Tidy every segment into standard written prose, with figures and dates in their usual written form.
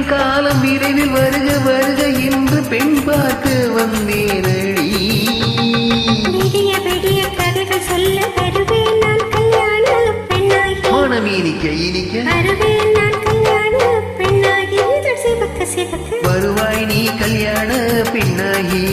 கேட்கும் காலம் விரைவில் வருக வருக என்று பெண் பார்க்க வந்தேனடி. விடிய விடிய கதைகள் சொல்ல வருவேன் நான் கல்யாண பெண்ணாகி. மனம் இனிக்க இனிக்க வருவேன் நான் கல்யாண பெண்ணாகி. சிவக்க சிவக்க வருவாய் நீ கல்யாண பெண்ணாகி.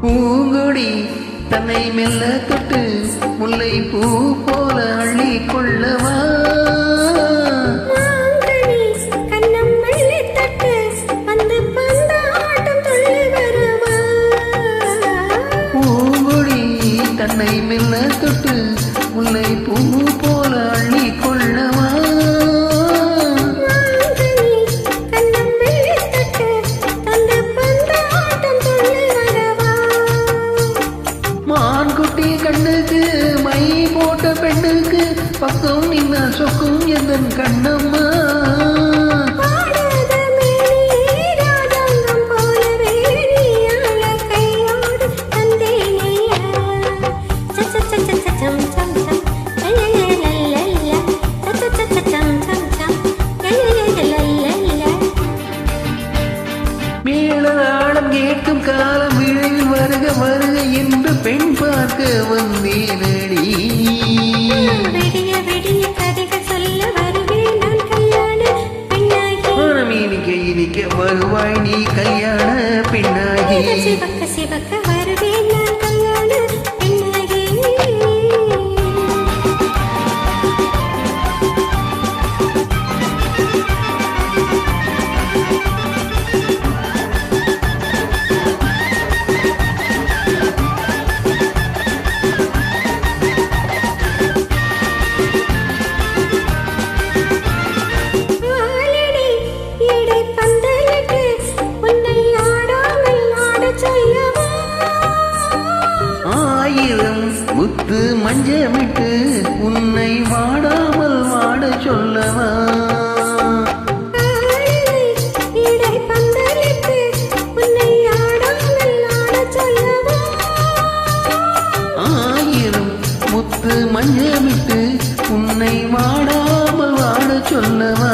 பூங்கொடி தன்னை மெல்ல தொட்டு முல்லை பூ போல அள்ளி கொள்ளவா. பூங்கொடி தன்னை மெல்ல தொட்டு முல்லை பூ போல அள்ளி கொள்ளவா. மான்குட்டி கண்ணுக்கு மை போட்ட பெண்ணுக்கு பக்கம் நின்ன சொக்கும் எந்தன் கண்ணம்மா. மேளதாளம் கேட்கும் காலம் விரைவில் வருக வருக என்று பெண் பார்க்க வந்தேனடி. விடிய விடிய கதைகள் சொல்ல வருவேன் நான் கல்யாண பெண்ணாகி. மனம் இனிக்க இனிக்க வருவாய் நீ கல்யாண பெண்ணாகி. சிவக்க சிவக்க வருவேன் நான் கல்யாண பெண்ணாகி. ஆயிரம் முத்து மஞ்சமிட்டு உன்னை வாடாமல் வாட சொல்லவா. ஆயிரம் முத்து மஞ்சமிட்டு உன்னை வாடாமல் வாட சொல்லவா.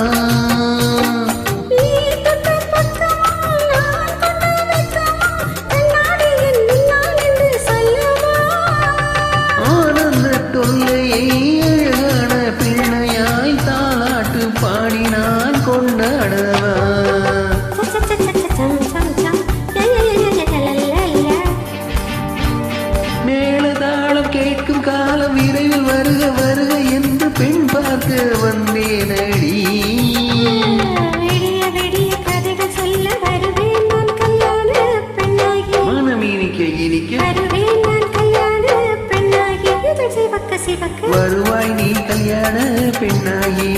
தொல்லையை அழகான பிள்ளையாய் தாலாட்டு பாடினான் கொண்டாடவா. மேளதாளம் கேட்கும் காலம் விரைவில் வருக வருக என்று பெண் பார்க்க வந்தேனடி. மனம் இனிக்க இனிக்க வருவாய் நீ கல்யாண பெண்ணாகி.